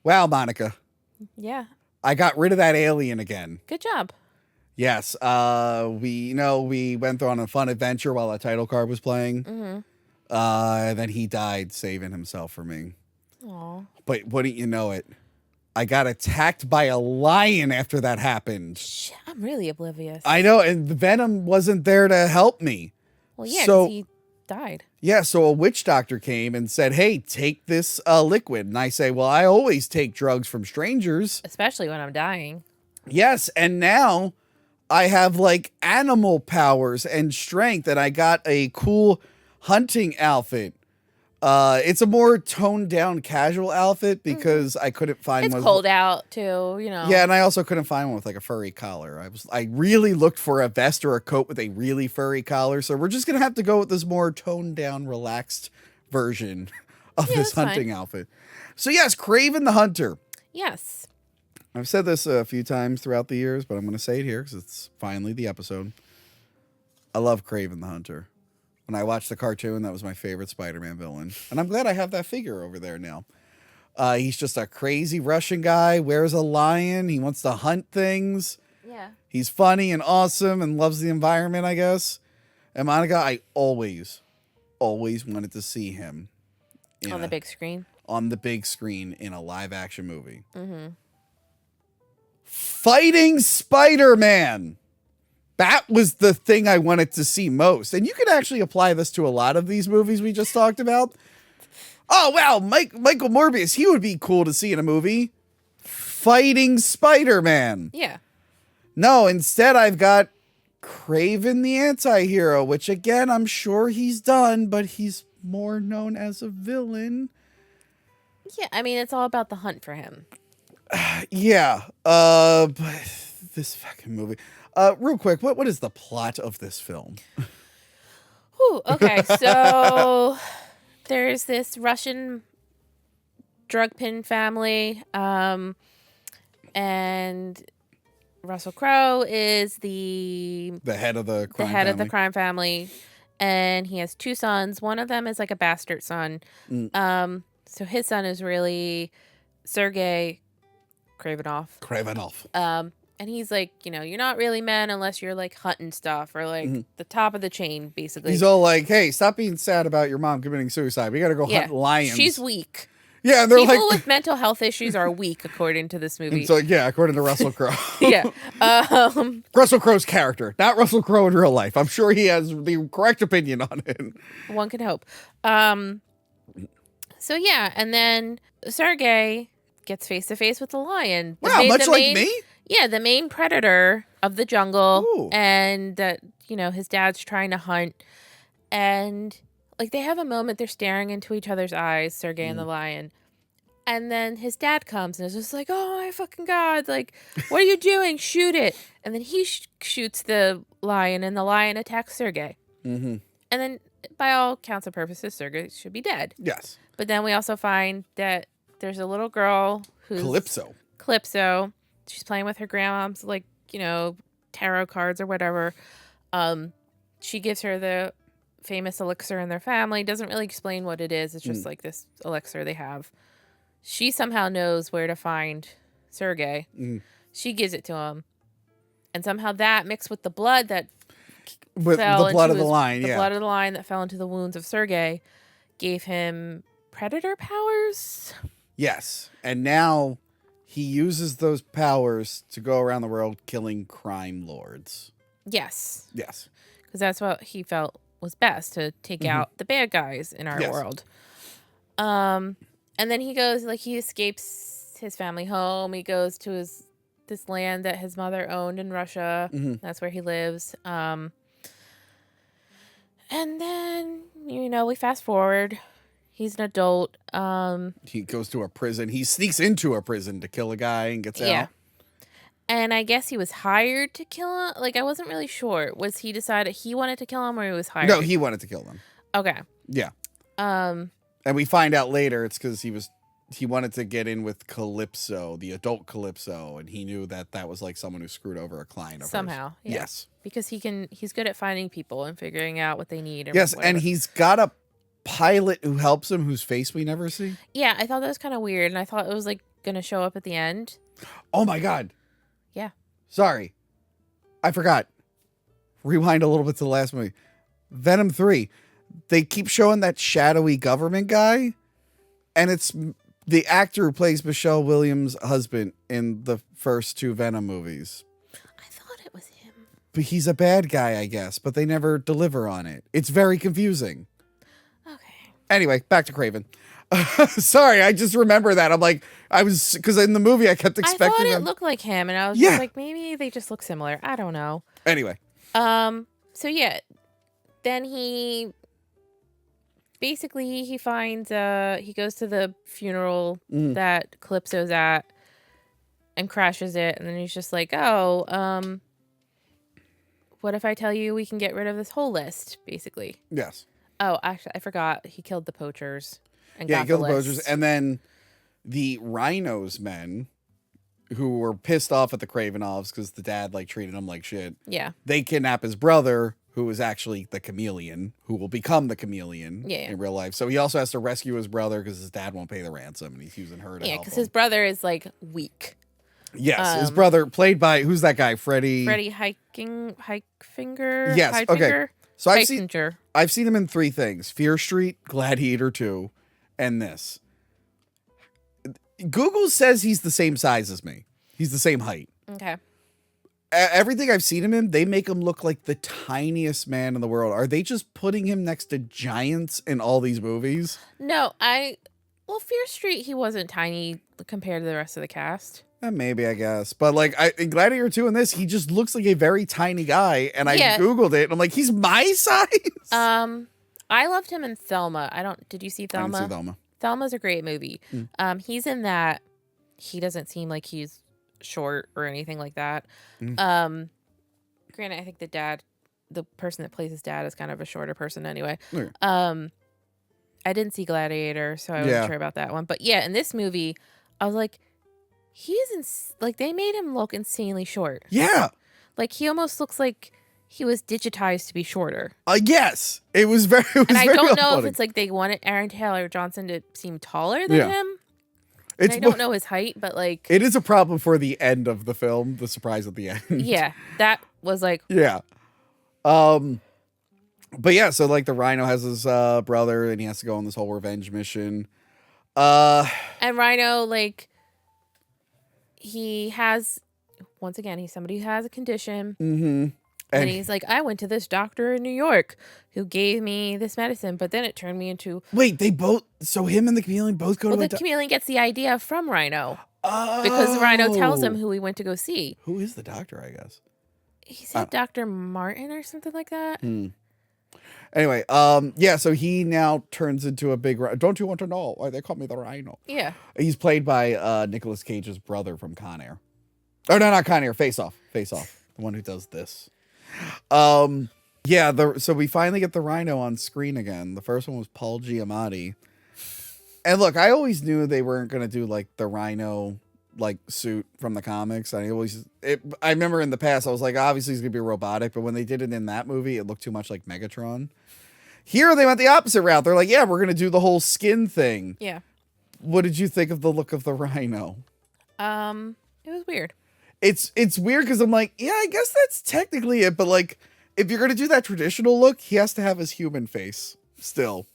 Wow, Monica. Yeah. I got rid of that alien again. Good job. Yes. We went on a fun adventure while a title card was playing. Mm-hmm. And then he died saving himself for me. Aw. But wouldn't you know it? I got attacked by a lion after that happened. Shit, I'm really oblivious. I know, and the Venom wasn't there to help me. Well, yeah, So- because he died. Yeah, so a witch doctor came and said, hey, take this liquid. And I say, well, I always take drugs from strangers. Especially when I'm dying. Yes, and now I have like animal powers and strength, and I got a cool hunting outfit. It's a more toned down casual outfit because I couldn't find It's one. cold out, too, you know. Yeah, and I also couldn't find one with like a furry collar. I really looked for a vest or a coat with a really furry collar, so we're just gonna have to go with this more toned down, relaxed version of this that's hunting fine. outfit. So yes, Kraven the Hunter. Yes. I've said this a few times throughout the years, but I'm gonna say it here because it's finally the episode. I love Kraven the Hunter. When I watched the cartoon, that was my favorite Spider-Man villain. And I'm glad I have that figure over there now. He's just a crazy Russian guy, wears a lion. He wants to hunt things. Yeah. He's funny and awesome and loves the environment, I guess. And Monica, I always wanted to see him On the big screen. on the big screen in a live action movie. Mm-hmm. Fighting Spider-Man. That was the thing I wanted to see most. And you can actually apply this to a lot of these movies we just talked about. Oh, wow, Michael Morbius, he would be cool to see in a movie. Fighting Spider-Man. Yeah. No, instead I've got Kraven the Anti-Hero, which again, I'm sure he's done, but he's more known as a villain. Yeah, I mean, it's all about the hunt for him. Yeah, but this fucking movie. Real quick, what is the plot of this film? Whew, okay, so there's this Russian drug pin family, and Russell Crowe is the head of the crime head of the family. crime family, and he has two sons. One of them is like a bastard son. So his son is really Sergei Kravinoff. And he's like, you know, you're not really men unless you're like hunting stuff or like the top of the chain, basically. He's all like, hey, stop being sad about your mom committing suicide. We got to go hunt lions. She's weak. Yeah, and they're People like... with mental health issues are weak, according to this movie. So, yeah, according to Russell Crowe. Yeah. Russell Crowe's character, not Russell Crowe in real life. I'm sure he has the correct opinion on it. One can hope. So, yeah, and then Sergei gets face-to-face with the lion. Wow, much like me? Yeah, the main predator of the jungle. Ooh. And that, you know, his dad's trying to hunt. And, like, they have a moment, they're staring into each other's eyes, Sergei and the lion. And then his dad comes and is just like, oh, my fucking God. Like, what are you doing? Shoot it. And then he shoots the lion, and the lion attacks Sergei. Mm-hmm. And then, by all counts and purposes, Sergei should be dead. Yes. But then we also find that there's a little girl who's... Calypso. She's playing with her grandma's, like, you know, tarot cards or whatever. She gives her the famous elixir in their family. Doesn't really explain what it is. It's just like this elixir they have. She somehow knows where to find Sergei. She gives it to him. And somehow that mixed with the blood that With fell the blood of into the lion, the yeah. blood of the lion that fell into the wounds of Sergei gave him predator powers. Yes. And now he uses those powers to go around the world killing crime lords. Yes. Yes. Because that's what he felt was best, to take out the bad guys in our world. And then he goes, like, he escapes his family home. He goes to this land that his mother owned in Russia. That's where he lives. And then, you know, we fast forward. He's an adult. He goes to a prison. He sneaks into a prison to kill a guy and gets out. And I guess he was hired to kill him. Like, I wasn't really sure. Was he decided he wanted to kill him, or he was hired? No, he wanted to kill them. Okay. Yeah. And we find out later it's because he wanted to get in with Calypso, the adult Calypso, and he knew that was like someone who screwed over a client of Somehow. hers. Yeah. Yes. Because he's good at finding people and figuring out what they need. Or Yes, whatever. and he's got a pilot who helps him, whose face we never see. Yeah, I thought that was kind of weird, and I thought it was like gonna show up at the end. Oh my God. Yeah. Sorry. I forgot. Rewind a little bit to the last movie. Venom 3. They keep showing that shadowy government guy, and it's the actor who plays Michelle Williams' husband in the first 2 Venom movies. I thought it was him. But he's a bad guy, I guess, but they never deliver on it. It's very confusing. Okay. Anyway, back to Kraven. Sorry, I just remember that. I'm like, because in the movie I kept expecting I thought it him. looked like him, and I was just like, maybe they just look similar. I don't know. Anyway. So yeah, then he finds he goes to the funeral that Calypso's at and crashes it, and then he's just like, oh, what if I tell you we can get rid of this whole list, basically? Yes. Oh, actually, I forgot. He killed the poachers. And Yeah, got he killed the list. poachers. And then the Rhino's men, who were pissed off at the Kraven Offs because the dad like treated him like shit. Yeah. They kidnap his brother, who is actually the chameleon, who will become the chameleon in real life. So he also has to rescue his brother because his dad won't pay the ransom, and he's using her to help him. Yeah, because his brother is like weak. Yes, his brother, played by, who's that guy? Freddie Hikefinger? Yes, Highfinger? okay. So I've seen him in 3 things: Fear Street, Gladiator 2, and this. Google says he's the same size as me. He's the same height. Okay. Everything I've seen him in, they make him look like the tiniest man in the world. Are they just putting him next to giants in all these movies? No, Fear Street, he wasn't tiny compared to the rest of the cast. Maybe, I guess. But like in Gladiator 2 and this, he just looks like a very tiny guy. And I Googled it and I'm like, he's my size. I loved him in Thelma. Did you see Thelma? I didn't see Thelma. Thelma's a great movie. He's in that. He doesn't seem like he's short or anything like that. Granted, I think the person that plays his dad is kind of a shorter person anyway. I didn't see Gladiator, so I wasn't sure about that one. But yeah, in this movie, I was like, he is they made him look insanely short. Yeah. Like he almost looks like he was digitized to be shorter. Yes. It was very And I don't know if it's like they wanted Aaron Taylor Johnson to seem taller than him. And I don't know his height, but like it is a problem for the end of the film, the surprise at the end. Yeah, that was like yeah. But yeah, so like the Rhino has his brother and he has to go on this whole revenge mission. And Rhino, like he has, once again, he's somebody who has a condition. Mm-hmm. And he's like, I went to this doctor in New York who gave me this medicine, but then it turned me into... Wait, so him and the chameleon both go to... Well, the chameleon gets the idea from Rhino. Oh. Because Rhino tells him who he went to go see. Who is the doctor, I guess? He said Dr. Martin or something like that. Anyway, yeah, so he now turns into a big... Don't you want to know why they call me the Rhino? Yeah. He's played by Nicolas Cage's brother from Con Air. Oh, no, not Con Air. Face Off. The one who does this. Yeah, so we finally get the Rhino on screen again. The first one was Paul Giamatti. And look, I always knew they weren't going to do like the Rhino like suit from the comics. I remember in the past I was like, obviously he's going to be robotic, but when they did it in that movie, it looked too much like Megatron. Here they went the opposite route. They're like, yeah, we're going to do the whole skin thing. Yeah. What did you think of the look of the Rhino? It was weird. It's weird because I'm like, yeah, I guess that's technically it. But like, if you're going to do that traditional look, he has to have his human face still.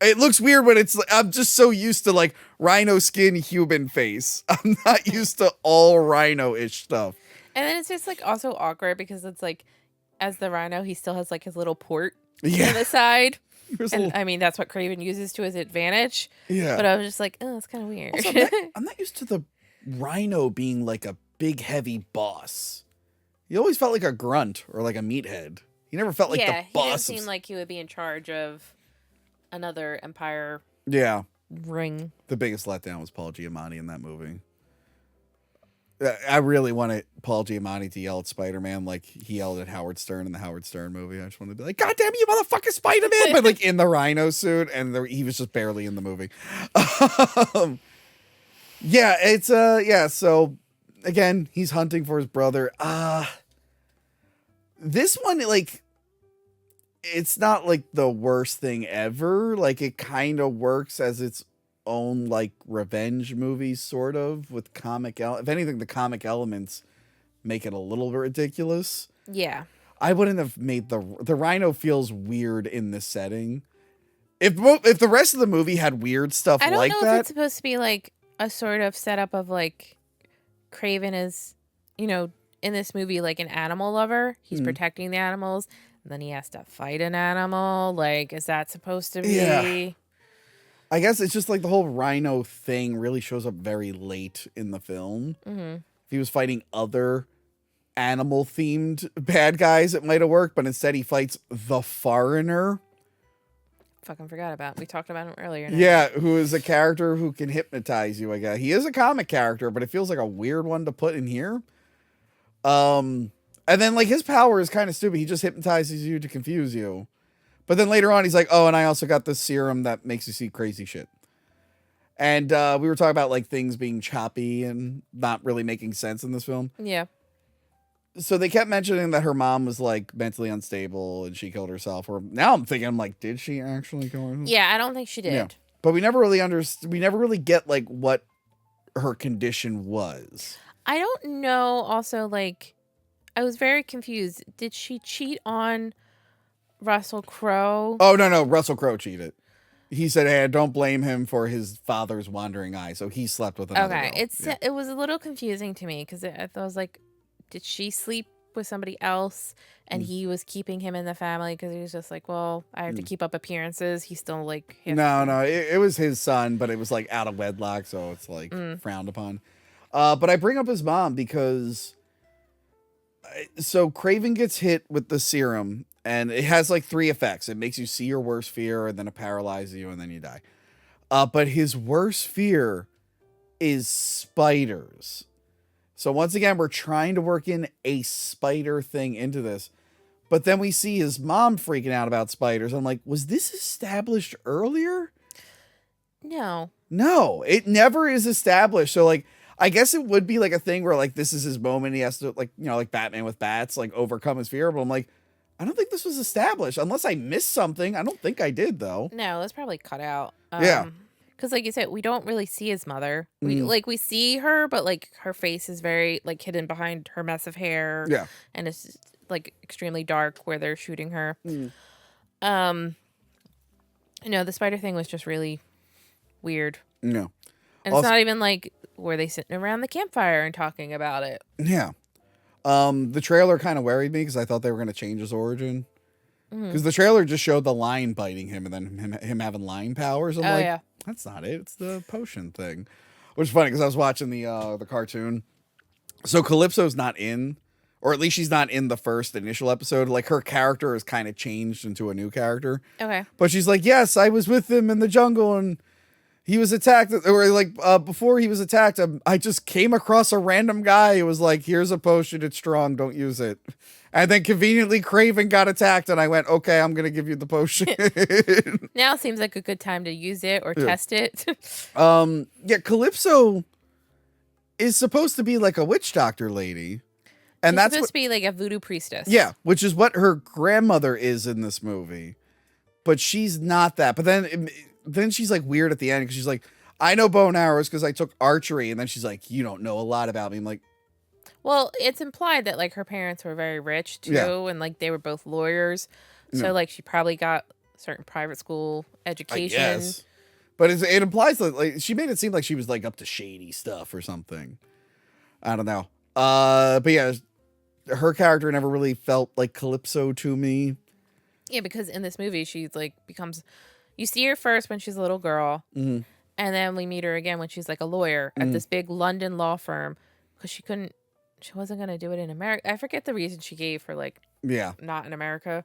It looks weird when I'm just so used to like Rhino skin, human face. I'm not used to all Rhino-ish stuff. And then it's just like also awkward because it's like, as the Rhino, he still has like his little port on the side. And I mean, that's what Kraven uses to his advantage. Yeah. But I was just like, oh, that's kind of weird. Also, I'm not used to the Rhino being like a big, heavy boss. He always felt like a grunt or like a meathead. He never felt like the boss. Yeah, he didn't seem like he would be in charge of another Empire ring. The biggest letdown was Paul Giamatti in that movie. I really wanted Paul Giamatti to yell at Spider-Man like he yelled at Howard Stern in the Howard Stern movie. I just wanted to be like, God damn you, motherfucker, Spider-Man! But like in the Rhino suit, and he was just barely in the movie. Yeah, it's so again, he's hunting for his brother. This one, like, it's not like the worst thing ever. Like, it kind of works as its own like revenge movie, sort of, with comic. If anything, the comic elements make it a little bit ridiculous. Yeah. I wouldn't have made the Rhino feels weird in this setting. If the rest of the movie had weird stuff like that, I don't know if it's supposed to be like a sort of setup of like Kraven is, in this movie like an animal lover. He's protecting the animals, and then he has to fight an animal. Like, is that supposed to be? Yeah. I guess it's just like the whole Rhino thing really shows up very late in the film. Mm-hmm. If he was fighting other animal-themed bad guys, it might have worked, but instead he fights the Foreigner. Fucking forgot about. We talked about him earlier. Yeah, who is a character who can hypnotize you, I guess. He is a comic character, but it feels like a weird one to put in here. And then like his power is kind of stupid. He just hypnotizes you to confuse you. But then later on he's like, "Oh, and I also got this serum that makes you see crazy shit." And we were talking about like things being choppy and not really making sense in this film. Yeah. So they kept mentioning that her mom was like mentally unstable and she killed herself. Or now I'm thinking, I'm like, did she actually kill herself? Yeah, I don't think she did. Yeah. But we never really we never really get like what her condition was. I don't know. Also, like, I was very confused. Did she cheat on Russell Crowe? Oh, no. Russell Crowe cheated. He said, "Hey, don't blame him for his father's wandering eye." So he slept with another girl. It was a little confusing to me because I was like, did she sleep with somebody else and he was keeping him in the family because he was just like, well, I have to keep up appearances. He's still like... No, it was his son, but it was like out of wedlock, so it's like frowned upon. But I bring up his mom because... So Kraven gets hit with the serum and it has like 3 effects. It makes you see your worst fear and then it paralyzes you and then you die. But his worst fear is spiders. So once again, we're trying to work in a spider thing into this. But then we see his mom freaking out about spiders. I'm like, was this established earlier? No, it never is established. So like, I guess it would be like a thing where like, this is his moment. He has to like, like Batman with bats, like overcome his fear. But I'm like, I don't think this was established unless I missed something. I don't think I did though. No, that's probably cut out. Yeah. Because like you said, we don't really see his mother. We see her, but like her face is very like hidden behind her mess of hair. Yeah. And it's like extremely dark where they're shooting her. The spider thing was just really weird. No. And it's not even like, were they sitting around the campfire and talking about it? Yeah. The trailer kind of worried me because I thought they were going to change his origin. Because the trailer just showed the lion biting him and then him having lion powers. I'm like, yeah. That's not it. It's the potion thing. Which is funny because I was watching the cartoon. So Calypso's not in, or at least she's not in the first initial episode. Like her character is kind of changed into a new character. Okay. But she's like, yes, I was with him in the jungle and he was attacked. Or like before he was attacked, I just came across a random guy who was like, here's a potion. It's strong. Don't use it. And then conveniently Kraven got attacked and I went, okay, I'm going to give you the potion. Now seems like a good time to use it or test it. Calypso is supposed to be like a witch doctor lady. And She's supposed to be like a voodoo priestess. Yeah, which is what her grandmother is in this movie. But she's not that. But then she's like weird at the end because she's like, I know bow and arrows because I took archery. And then she's like, you don't know a lot about me. I'm like, well, it's implied that like her parents were very rich too, and like they were both lawyers, so like she probably got certain private school education. I guess. But it implies that like she made it seem like she was like up to shady stuff or something. I don't know. But yeah, her character never really felt like Calypso to me. Yeah, because in this movie she's like becomes. You see her first when she's a little girl, and then we meet her again when she's like a lawyer at this big London law firm because she wasn't going to do it in America. I forget the reason she gave for like, not in America.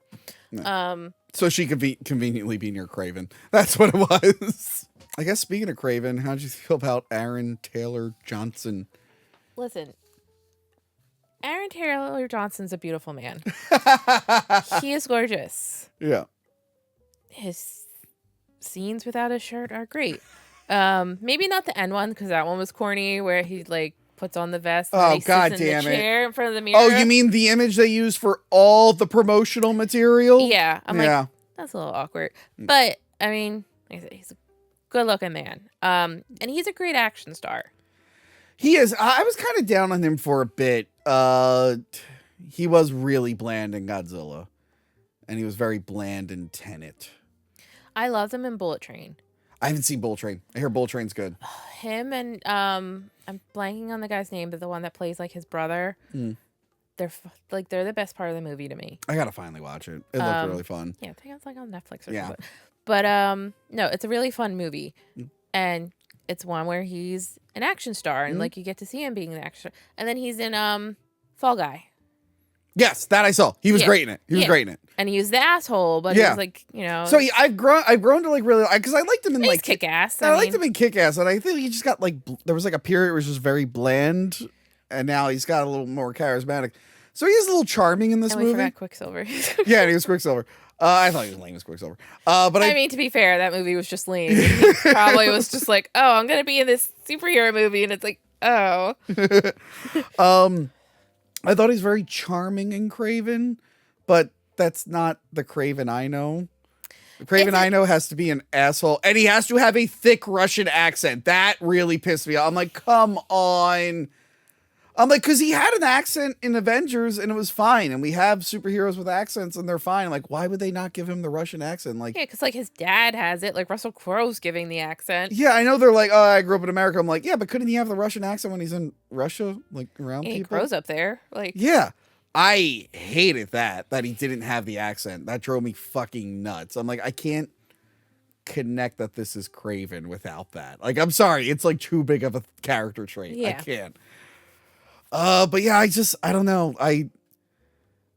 No. So she could conveniently be near Kraven. That's what it was. I guess speaking of Kraven, how'd you feel about Aaron Taylor Johnson? Listen, Aaron Taylor Johnson's a beautiful man. He is gorgeous. Yeah. His scenes without a shirt are great. Maybe not the end one because that one was corny where he like puts on the vest and he sits in the chair in front of the mirror. Oh, you mean the image they use for all the promotional material? Yeah. I'm like, that's a little awkward. But, I mean, like I said, he's a good looking man. And he's a great action star. He is. I was kind of down on him for a bit. He was really bland in Godzilla, and he was very bland in Tenet. I love him in Bullet Train. I haven't seen Bullet Train. I hear Bullet Train's good. Him and I'm blanking on the guy's name, but the one that plays like his brother. They're the best part of the movie to me. I gotta finally watch it. It looked really fun. Yeah, I think it's like on Netflix or something. But no, it's a really fun movie, and it's one where he's an action star, and like you get to see him being an action. And then he's in Fall Guy. Yes, that I saw. He was great in it. He was great in it. And he was the asshole, but he was like, you know. So I've grown to like really, because I liked him in like Kick Ass. I liked him in Kick Ass, and I think he just got like there was like a period where he was just very bland, and now he's got a little more charismatic. So he is a little charming in this movie. We forgot Quicksilver. Yeah, and he was Quicksilver. I thought he was lame as Quicksilver. But I mean, to be fair, that movie was just lame. He probably was just like, oh, I'm gonna be in this superhero movie, and it's like, oh. I thought he's very charming in Kraven, but that's not the Kraven I know. The Kraven I know has to be an asshole, and he has to have a thick Russian accent. That really pissed me off. I'm like, come on. I'm like, because he had an accent in Avengers, and it was fine, and we have superheroes with accents, and they're fine. Like, why would they not give him the Russian accent? Like, yeah, because like his dad has it. Like Russell Crowe's giving the accent. Yeah, I know they're like, oh, I grew up in America. I'm like, yeah, but couldn't he have the Russian accent when he's in Russia, like around people? He grows up there, like. Yeah, I hated that he didn't have the accent. That drove me fucking nuts. I'm like, I can't connect that this is Kraven without that. Like, I'm sorry, it's like too big of a character trait. Yeah. I can't. But yeah, I don't know. The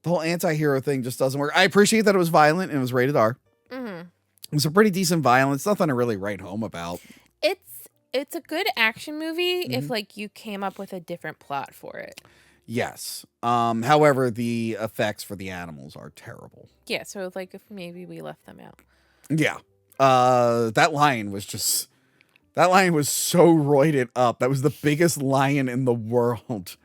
whole anti-hero thing just doesn't work. I appreciate that it was violent and it was rated R. Mm-hmm. It was a pretty decent violence. Nothing to really write home about. It's a good action movie if like you came up with a different plot for it. Yes. However, the effects for the animals are terrible. Yeah, so like if maybe we left them out. Yeah. That lion was so roided up. That was the biggest lion in the world.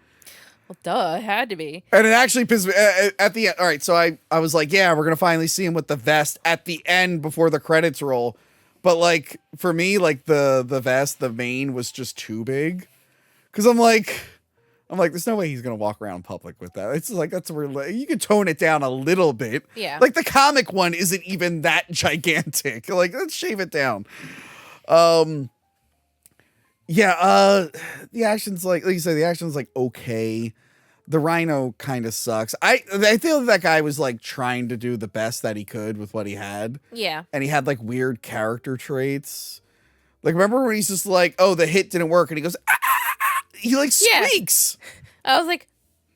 Well, duh, it had to be. And it actually pissed me at the end. All right, so I was like, yeah, we're going to finally see him with the vest at the end before the credits roll. But like for me, like the vest, the mane was just too big. Cuz I'm like, there's no way he's going to walk around public with that. It's like, you could tone it down a little bit. Yeah. Like the comic one isn't even that gigantic. Like, let's shave it down. Yeah, the action's like you said, the action's like okay. The Rhino kind of sucks. I feel that guy was like trying to do the best that he could with what he had. Yeah. And he had like weird character traits. Like, remember when he's just like, oh, the hit didn't work, and he goes, ah, ah, ah. He like squeaks. Yeah. I was like,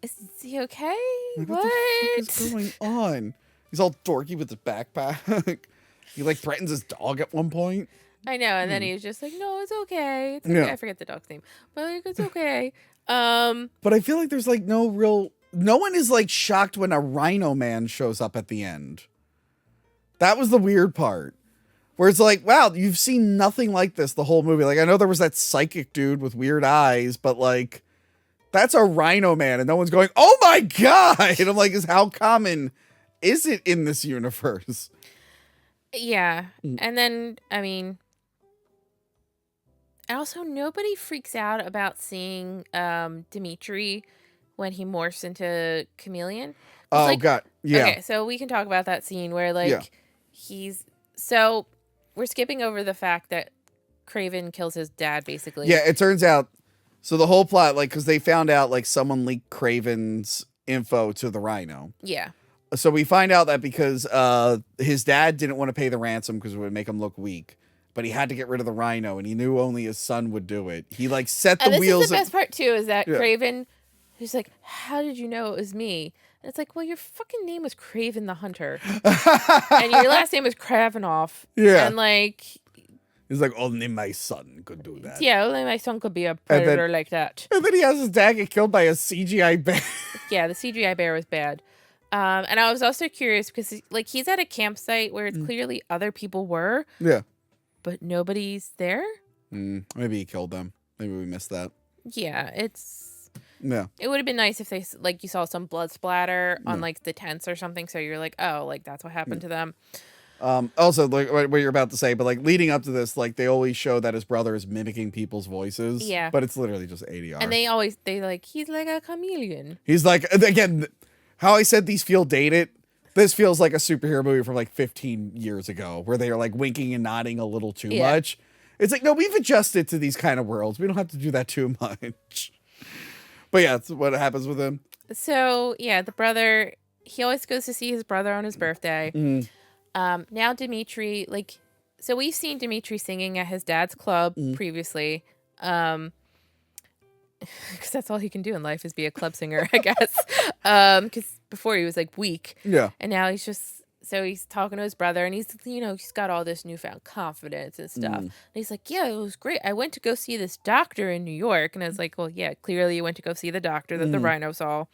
is he okay? Like, what the fuck is going on? He's all dorky with his backpack. He like threatens his dog at one point. I know, and then he was just like, no, it's okay. It's okay. Yeah. I forget the dog's name. But like, it's okay. But I feel like there's like no one is like shocked when a Rhino man shows up at the end. That was the weird part. Where it's like, wow, you've seen nothing like this the whole movie. Like, I know there was that psychic dude with weird eyes, but like, that's a Rhino man, and no one's going, oh my God! And I'm like, how common is it in this universe? Yeah. And then, I mean, also, nobody freaks out about seeing Dimitri when he morphs into Chameleon. Oh, like, God. Yeah. Okay, so we can talk about that scene where, like, So, we're skipping over the fact that Kraven kills his dad, basically. Yeah, it turns out, so the whole plot, like, because they found out, like, someone leaked Kraven's info to the Rhino. Yeah. So we find out that because his dad didn't want to pay the ransom because it would make him look weak. But he had to get rid of the Rhino, and he knew only his son would do it. He like set the wheels. This is the best part too, is that Kraven, who's like, "How did you know it was me?" And it's like, "Well, your fucking name was Kraven the Hunter, and your last name was Kravinoff." Yeah, and like, he's like, "Only my son could do that." Yeah, only my son could be a predator like that. And then he has his dad get killed by a CGI bear. Yeah, the CGI bear was bad. And I was also curious because like he's at a campsite where it's clearly other people were. Yeah. But nobody's there? Maybe he killed them. Maybe we missed that. Yeah, Yeah. It would have been nice if they like you saw some blood splatter on like the tents or something, so you're like, oh, like that's what happened to them. Also, like what you're about to say, but like leading up to this, like they always show that his brother is mimicking people's voices. Yeah. But it's literally just ADR. And they like, he's like a chameleon. He's like, again, how I said these feel dated. This feels like a superhero movie from like 15 years ago where they are like winking and nodding a little too much. It's like, no, we've adjusted to these kind of worlds. We don't have to do that too much. But yeah, that's what happens with him. So yeah, the brother, he always goes to see his brother on his birthday. Now Dimitri, like, so we've seen Dimitri singing at his dad's club previously. Because that's all he can do in life is be a club singer, I guess. Because before he was like weak. Yeah. And now he's just, so he's talking to his brother and he's, you know, he's got all this newfound confidence and stuff. And he's like, yeah, it was great. I went to go see this doctor in New York. And I was like, well, yeah, clearly you went to go see the doctor that the Rhino saw.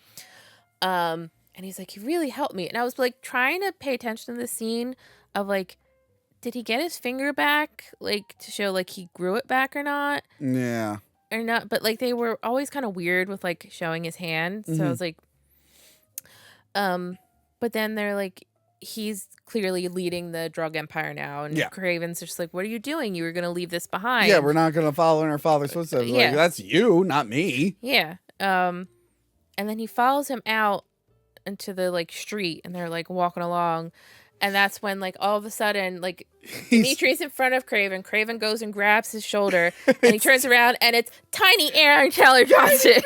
And he's like, he really helped me. And I was like trying to pay attention to the scene of like, did he get his finger back? Like to show like he grew it back or not? Yeah. Or not, but like they were always kind of weird with like showing his hand. So I was like, but then they're like, he's clearly leading the drug empire now, and Kraven's just like, what are you doing? You were gonna leave this behind. Yeah, we're not gonna follow in our father's footsteps. Like, that's you, not me. Yeah. And then he follows him out into the like street, and they're like walking along. And that's when, like, all of a sudden, like, Dimitri's in front of Kraven. Kraven goes and grabs his shoulder, and he turns around, and it's tiny Aaron Taylor Johnson.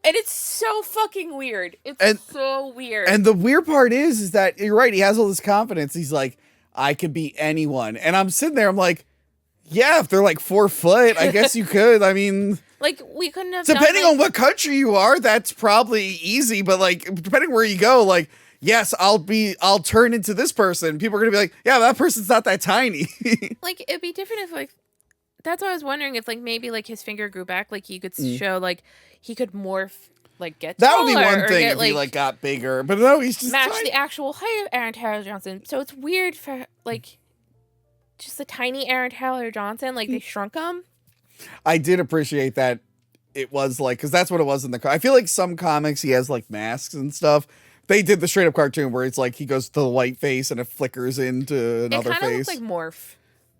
And it's so fucking weird. It's so weird. And the weird part is that, you're right, he has all this confidence. He's like, I could be anyone. And I'm sitting there, I'm like, yeah, if they're like 4 foot, I guess you could. I mean... Like, we couldn't have depending on what country you are, that's probably easy. But, like, depending where you go, like... Yes, I'll turn into this person. People are going to be like, yeah, that person's not that tiny. Like, it'd be different if, like, that's what I was wondering if, like, maybe, like, his finger grew back. Like, he could show, like, he could morph, like, get taller. That would be one thing if he, like, got bigger. But no, he's just match the actual height of Aaron Taylor Johnson. So it's weird for, like, just a tiny Aaron Taylor Johnson. Like, they shrunk him. I did appreciate that it was, like, because that's what it was in the... I feel like some comics, he has, like, masks and stuff. They did the straight up cartoon where it's like he goes to the white face and it flickers into another face. It kind of looks like Morph.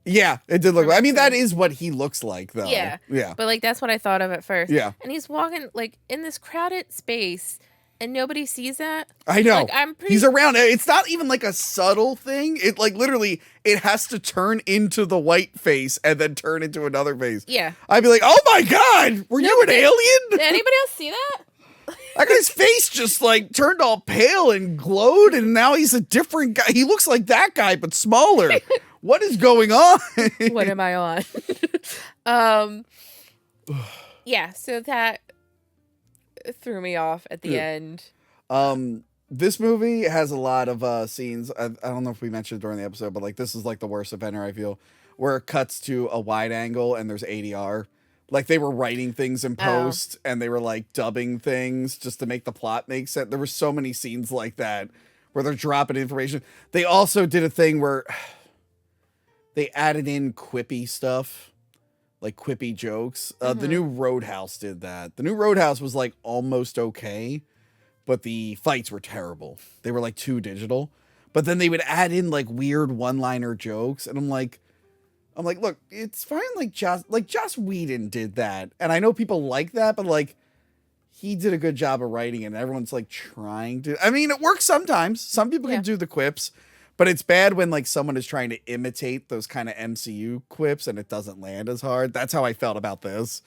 Yeah, it did look. I mean, that is what he looks like, though. Yeah, yeah. But like that's what I thought of at first. Yeah. And he's walking like in this crowded space, and nobody sees that. I know. Like, he's around. It's not even like a subtle thing. It like literally, it has to turn into the white face and then turn into another face. Yeah. I'd be like, oh my god, were you an alien? Did anybody else see that? That guy's face just like turned all pale and glowed, and now he's a different guy. He looks like that guy, but smaller. What is going on? What am I on? Yeah, so that threw me off at the end. This movie has a lot of scenes. I don't know if we mentioned during the episode, but like this is like the worst offender, I feel, where it cuts to a wide angle and there's ADR. Like, they were writing things in post, and they were, like, dubbing things just to make the plot make sense. There were so many scenes like that where they're dropping information. They also did a thing where they added in quippy stuff, like quippy jokes. The new Roadhouse did that. The new Roadhouse was, like, almost okay, but the fights were terrible. They were, like, too digital. But then they would add in, like, weird one-liner jokes, and I'm like, look, it's fine. Like Joss Whedon did that. And I know people like that, but like he did a good job of writing it. And everyone's like trying to, I mean, it works sometimes. Some people can do the quips, but it's bad when like someone is trying to imitate those kind of MCU quips and it doesn't land as hard. That's how I felt about this.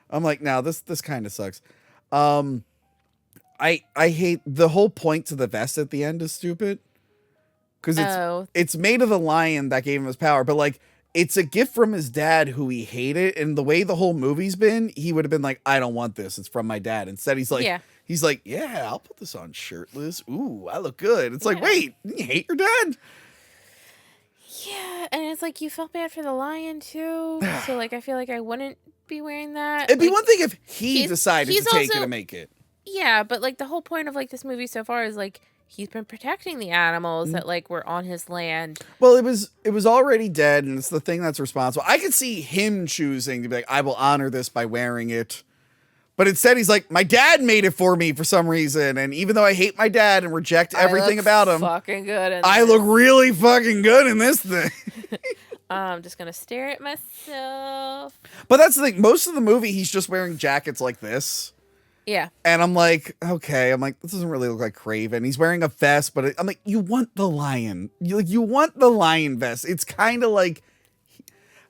I'm like, no, this kind of sucks. I hate the whole point to the vest at the end is stupid. Cause it's made of the lion that gave him his power, but like, it's a gift from his dad who he hated. And the way the whole movie's been, he would have been like, I don't want this. It's from my dad. Instead, he's like, yeah, I'll put this on shirtless. Ooh, I look good. It's like, wait, you hate your dad? Yeah. And it's like, you felt bad for the lion too. So like, I feel like I wouldn't be wearing that. It'd be one thing if he decided to take it and make it. Yeah. But like the whole point of like this movie so far is like, he's been protecting the animals that like were on his land. Well, it was already dead, and it's the thing that's responsible. I could see him choosing to be like, I will honor this by wearing it. But instead, he's like, my dad made it for me for some reason. And even though I hate my dad and reject everything about him, fucking good. I look really fucking good in this thing. I'm just going to stare at myself. But that's the thing. Most of the movie, he's just wearing jackets like this. Yeah. And I'm like, okay. I'm like, this doesn't really look like Kraven. He's wearing a vest, but I'm like, you want the lion. You want the lion vest. It's kind of like,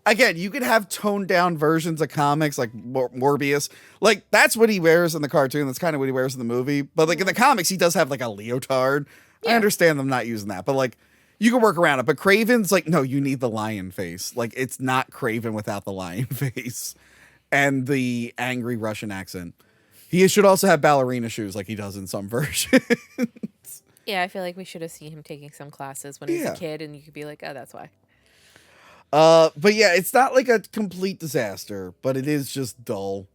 again, you could have toned down versions of comics like Morbius. Like, that's what he wears in the cartoon. That's kind of what he wears in the movie. But like in the comics, he does have like a leotard. Yeah. I understand them not using that, but like you can work around it. But Kraven's like, no, you need the lion face. Like, it's not Kraven without the lion face and the angry Russian accent. He should also have ballerina shoes like he does in some versions. Yeah, I feel like we should have seen him taking some classes when he was a kid, and you could be like, oh, that's why. But yeah, it's not like a complete disaster, but it is just dull.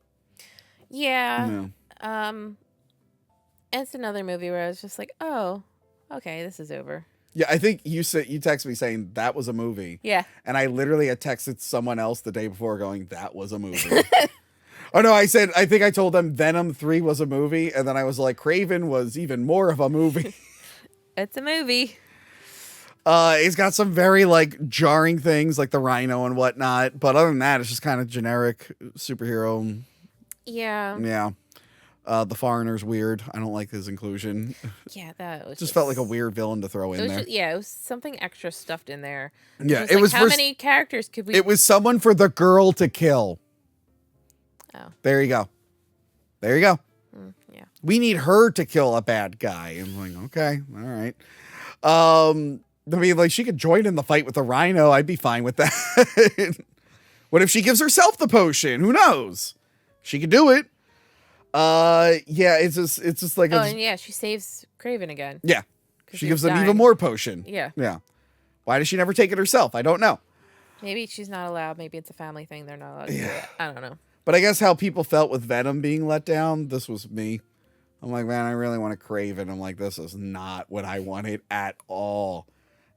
Yeah. It's another movie where I was just like, oh, okay, this is over. Yeah, I think you texted me saying that was a movie. Yeah. And I literally had texted someone else the day before going, that was a movie. Oh no, I think I told them Venom 3 was a movie, and then I was like, Kraven was even more of a movie. It's a movie. It's got some very like jarring things like the Rhino and whatnot, but other than that, it's just kind of generic superhero. Yeah. Yeah. The Foreigner's weird. I don't like his inclusion. Yeah, that was just felt like a weird villain to throw in there. It was something extra stuffed in there. Yeah, it was how many characters could we? It was someone for the girl to kill. Oh. There you go. There you go. Yeah. We need her to kill a bad guy. I'm like, okay, all right. I mean, like, she could join in the fight with the Rhino. I'd be fine with that. What if she gives herself the potion? Who knows? She could do it. Yeah, it's just like. Oh, and yeah, she saves Kraven again. Yeah, she gives him even more potion. Yeah. Yeah. Why does she never take it herself? I don't know. Maybe she's not allowed. Maybe it's a family thing. They're not allowed to do it. I don't know. But I guess how people felt with Venom being let down, this was me. I'm like, man, I really want to Kraven. I'm like, this is not what I wanted at all.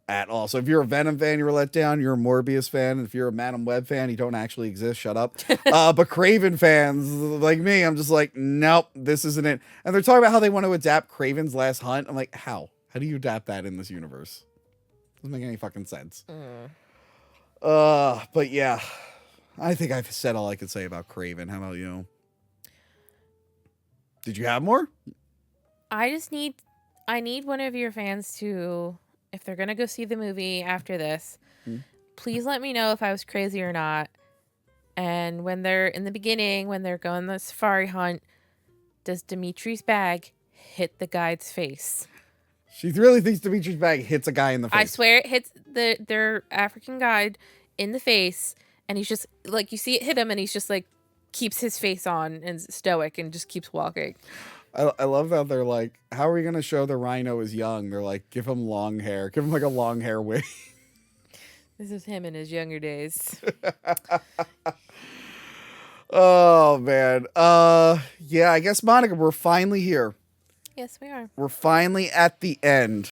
At all. So if you're a Venom fan, you were let down. You're a Morbius fan. And if you're a Madam Web fan, you don't actually exist. Shut up. But Kraven fans like me, I'm just like, nope, this isn't it. And they're talking about how they want to adapt Kraven's Last Hunt. I'm like, how? How do you adapt that in this universe? Doesn't make any fucking sense. But yeah, I think I've said all I could say about Kraven. How about you? Did you have more? I need one of your fans to, if they're going to go see the movie after this, please let me know if I was crazy or not. And when they're in the beginning, when they're going on the safari hunt, does Dimitri's bag hit the guide's face? She really thinks Dimitri's bag hits a guy in the face. I swear it hits their African guide in the face, and he's just like, you see it hit him, and he's just like keeps his face on and stoic and just keeps walking. I love that they're like, how are we going to show the Rhino is young? They're like, give him long hair. Give him like a long hair wig. This is him in his younger days. Oh, man. Yeah, I guess, Monica, we're finally here. Yes, we are. We're finally at the end.